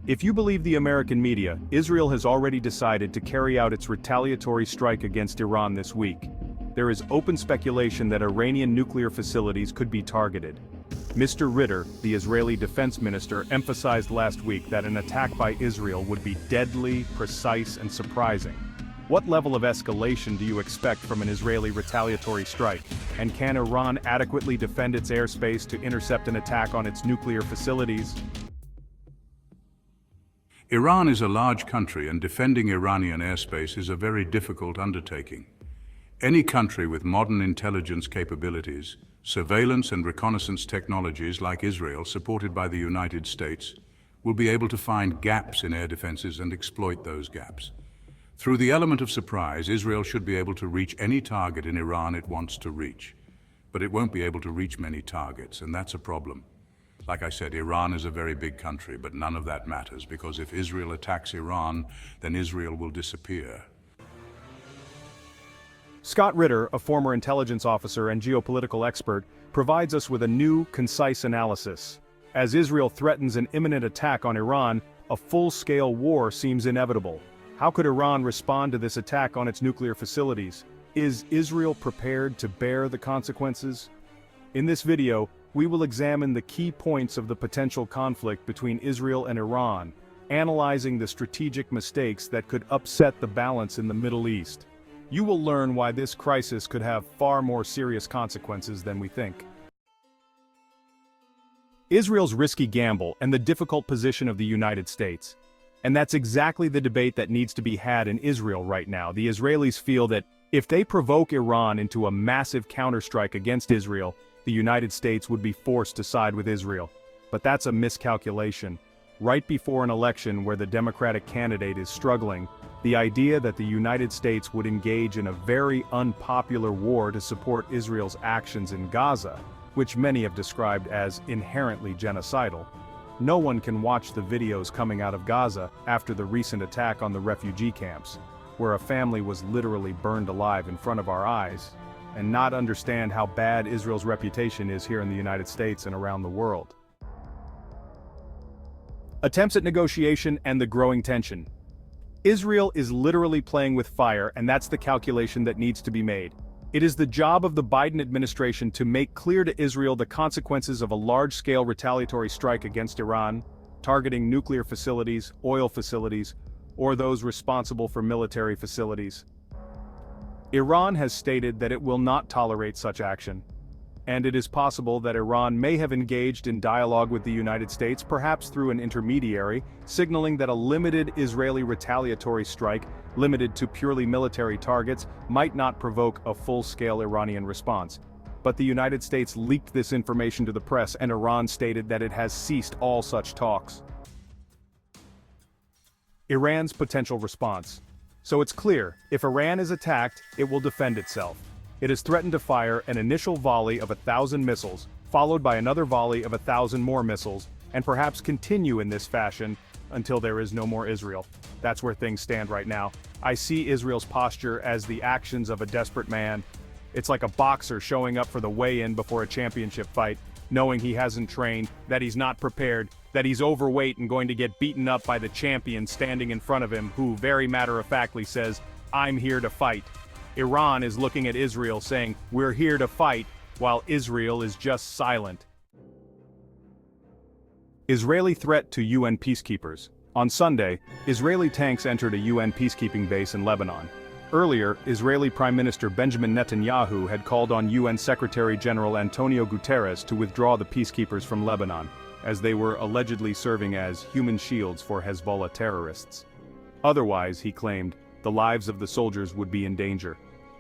If you believe the American media, Israel has already decided to carry out its retaliatory strike against Iran this week. There is open speculation that Iranian nuclear facilities could be targeted. Mr. Ritter, the Israeli defense minister, emphasized last week that an attack by Israel would be deadly, precise, and surprising. What level of escalation do you expect from an Israeli retaliatory strike? And can Iran adequately defend its airspace to intercept an attack on its nuclear facilities? Iran is a large country, and defending Iranian airspace is a very difficult undertaking. Any country with modern intelligence capabilities, surveillance and reconnaissance technologies like Israel, supported by the United States, will be able to find gaps in air defenses and exploit those gaps. Through the element of surprise, Israel should be able to reach any target in Iran it wants to reach. But it won't be able to reach many targets, and that's a problem. Like I said, Iran is a very big country, but none of that matters, because if Israel attacks Iran, then Israel will disappear. Scott Ritter, a former intelligence officer and geopolitical expert, provides us with a new, concise analysis. As Israel threatens an imminent attack on Iran, a full-scale war seems inevitable. How could Iran respond to this attack on its nuclear facilities? Is Israel prepared to bear the consequences? In this video, we will examine the key points of the potential conflict between Israel and Iran, analyzing the strategic mistakes that could upset the balance in the Middle East. You will learn why this crisis could have far more serious consequences than we think. Israel's risky gamble and the difficult position of the United States. And that's exactly the debate that needs to be had in Israel right now. The Israelis feel that if they provoke Iran into a massive counterstrike against Israel, the United States would be forced to side with Israel. But that's a miscalculation. Right before an election where the Democratic candidate is struggling, the idea that the United States would engage in a very unpopular war to support Israel's actions in Gaza, which many have described as inherently genocidal. No one can watch the videos coming out of Gaza after the recent attack on the refugee camps, where a family was literally burned alive in front of our eyes, and not understand how bad Israel's reputation is here in the United States and around the world. Attempts at negotiation and the growing tension. Israel is literally playing with fire, and that's the calculation that needs to be made. It is the job of the Biden administration to make clear to Israel the consequences of a large-scale retaliatory strike against Iran, targeting nuclear facilities, oil facilities, or those responsible for military facilities. Iran has stated that it will not tolerate such action, and it is possible that Iran may have engaged in dialogue with the United States, perhaps through an intermediary, signaling that a limited Israeli retaliatory strike, limited to purely military targets, might not provoke a full-scale Iranian response. But the United States leaked this information to the press, and Iran stated that it has ceased all such talks. Iran's potential response. So it's clear, if Iran is attacked, it will defend itself. It has threatened to fire an initial volley of 1,000 missiles, followed by another volley of 1,000 more missiles, and perhaps continue in this fashion until there is no more Israel. That's where things stand right now. I see Israel's posture as the actions of a desperate man. It's like a boxer showing up for the weigh-in before a championship fight, knowing he hasn't trained, that he's not prepared, that he's overweight and going to get beaten up by the champion standing in front of him, who very matter-of-factly says, "I'm here to fight." Iran is looking at Israel saying, "We're here to fight," while Israel is just silent. Israeli threat to UN peacekeepers. On Sunday, Israeli tanks entered a UN peacekeeping base in Lebanon. Earlier, Israeli Prime Minister Benjamin Netanyahu had called on UN Secretary-General Antonio Guterres to withdraw the peacekeepers from Lebanon, as they were allegedly serving as human shields for Hezbollah terrorists. Otherwise, he claimed, the lives of the soldiers would be in danger.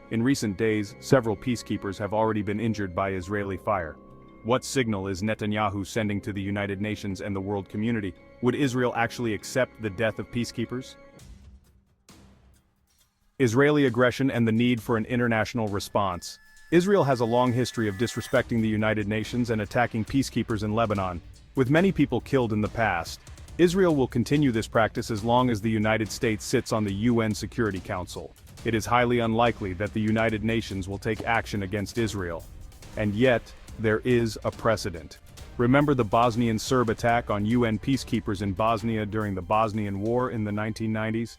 In recent days, several peacekeepers have already been injured by Israeli fire. What signal is Netanyahu sending to the United Nations and the world community? Would Israel actually accept the death of peacekeepers? Israeli aggression and the need for an international response. Israel has a long history of disrespecting the United Nations and attacking peacekeepers in Lebanon. With many people killed in the past, Israel will continue this practice as long as the United States sits on the UN Security Council. It is highly unlikely that the United Nations will take action against Israel. And yet, there is a precedent. Remember the Bosnian Serb attack on UN peacekeepers in Bosnia during the Bosnian War in the 1990s?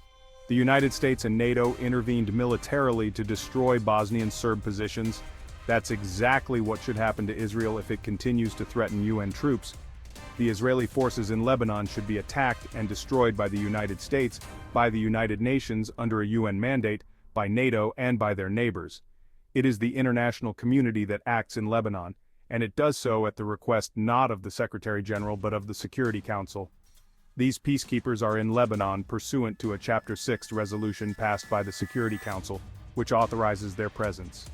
The United States and NATO intervened militarily to destroy Bosnian Serb positions. That's exactly what should happen to Israel if it continues to threaten UN troops. The Israeli forces in Lebanon should be attacked and destroyed by the United States, by the United Nations under a UN mandate, by NATO and by their neighbors. It is the international community that acts in Lebanon, and it does so at the request not of the Secretary General but of the Security Council. These peacekeepers are in Lebanon pursuant to a Chapter 6 resolution passed by the Security Council, which authorizes their presence.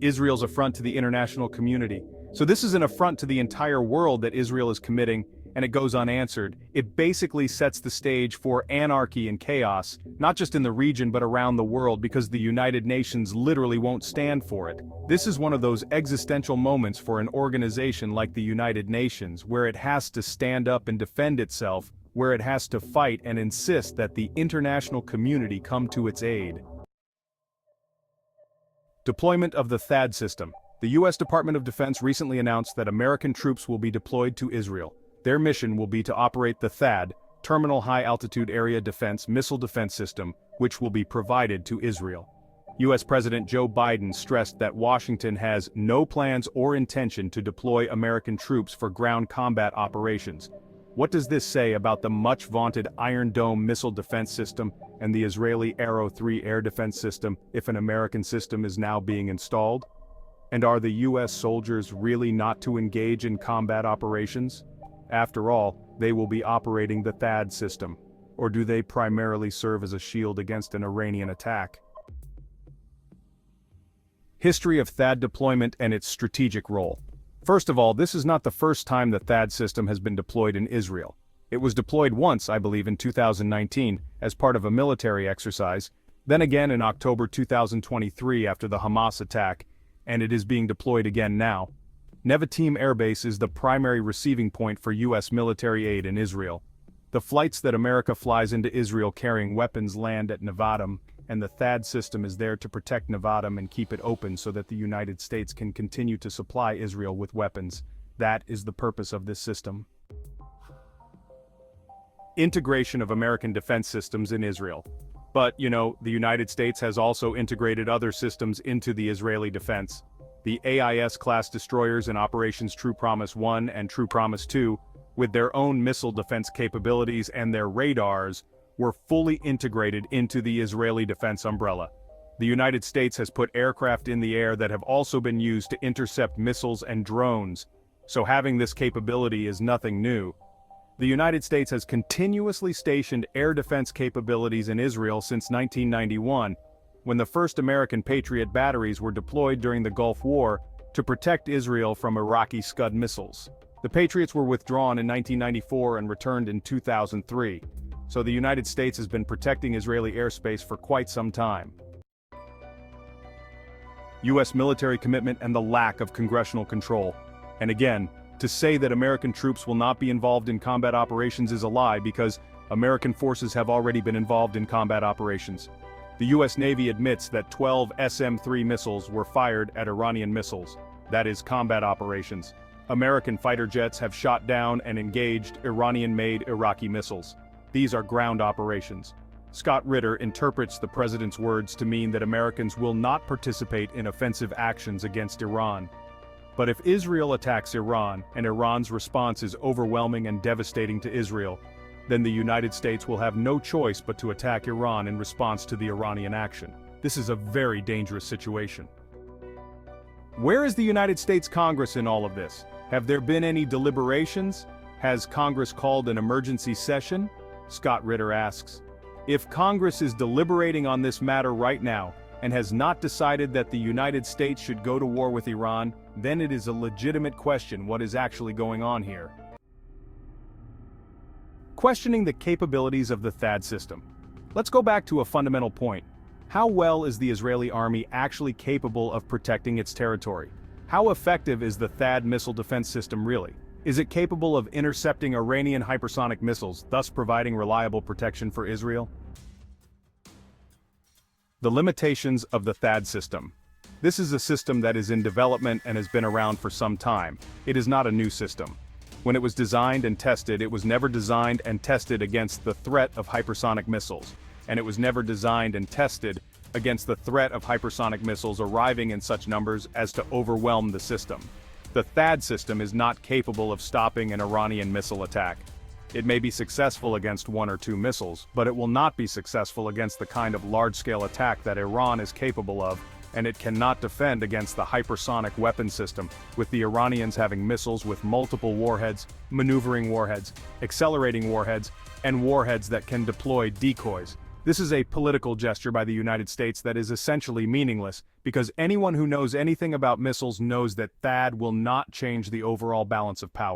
Israel's affront to the international community. So this is an affront to the entire world that Israel is committing, and it goes unanswered. It basically sets the stage for anarchy and chaos, not just in the region but around the world, because the United Nations literally won't stand for it. This is one of those existential moments for an organization like the United Nations, where it has to stand up and defend itself, where it has to fight and insist that the international community come to its aid. Deployment of the THAAD system. The U.S. Department of Defense recently announced that American troops will be deployed to Israel. Their mission will be to operate the THAAD, Terminal High Altitude Area Defense Missile Defense System, which will be provided to Israel. U.S. President Joe Biden stressed that Washington has no plans or intention to deploy American troops for ground combat operations. What does this say about the much-vaunted Iron Dome missile defense system and the Israeli Arrow 3 air defense system if an American system is now being installed? And are the U.S. soldiers really not to engage in combat operations? After all, they will be operating the THAAD system. Or do they primarily serve as a shield against an Iranian attack? History of THAAD deployment and its strategic role. First of all, this is not the first time the THAAD system has been deployed in Israel. It was deployed once, I believe, in 2019, as part of a military exercise, then again in October 2023 after the Hamas attack, and it is being deployed again now. Nevatim Air Base is the primary receiving point for U.S. military aid in Israel. The flights that America flies into Israel carrying weapons land at Nevatim, and the THAAD system is there to protect Nevatim and keep it open so that the United States can continue to supply Israel with weapons. That is the purpose of this system. Integration of American defense systems in Israel. But, the United States has also integrated other systems into the Israeli defense. The AIS-class destroyers in Operations True Promise 1 and True Promise 2, with their own missile defense capabilities and their radars, were fully integrated into the Israeli defense umbrella. The United States has put aircraft in the air that have also been used to intercept missiles and drones, so having this capability is nothing new. The United States has continuously stationed air defense capabilities in Israel since 1991, when the first American Patriot batteries were deployed during the Gulf War to protect Israel from Iraqi Scud missiles. The Patriots were withdrawn in 1994 and returned in 2003. So the United States has been protecting Israeli airspace for quite some time. U.S. military commitment and the lack of congressional control. And again, to say that American troops will not be involved in combat operations is a lie because American forces have already been involved in combat operations. The U.S. Navy admits that 12 SM-3 missiles were fired at Iranian missiles. That is combat operations. American fighter jets have shot down and engaged Iranian-made Iraqi missiles. These are ground operations. Scott Ritter interprets the president's words to mean that Americans will not participate in offensive actions against Iran. But if Israel attacks Iran, and Iran's response is overwhelming and devastating to Israel, then the United States will have no choice but to attack Iran in response to the Iranian action. This is a very dangerous situation. Where is the United States Congress in all of this? Have there been any deliberations? Has Congress called an emergency session? Scott Ritter asks. If Congress is deliberating on this matter right now, and has not decided that the United States should go to war with Iran, then it is a legitimate question what is actually going on here. Questioning the capabilities of the THAAD system. Let's go back to a fundamental point. How well is the Israeli army actually capable of protecting its territory? How effective is the THAAD missile defense system really? Is it capable of intercepting Iranian hypersonic missiles, thus providing reliable protection for Israel? The limitations of the THAAD system. This is a system that is in development and has been around for some time. It is not a new system. When it was designed and tested, it was never designed and tested against the threat of hypersonic missiles. And it was never designed and tested against the threat of hypersonic missiles arriving in such numbers as to overwhelm the system. The THAAD system is not capable of stopping an Iranian missile attack. It may be successful against 1 or 2 missiles, but it will not be successful against the kind of large-scale attack that Iran is capable of, and it cannot defend against the hypersonic weapon system, with the Iranians having missiles with multiple warheads, maneuvering warheads, accelerating warheads, and warheads that can deploy decoys. This is a political gesture by the United States that is essentially meaningless, because anyone who knows anything about missiles knows that THAAD will not change the overall balance of power.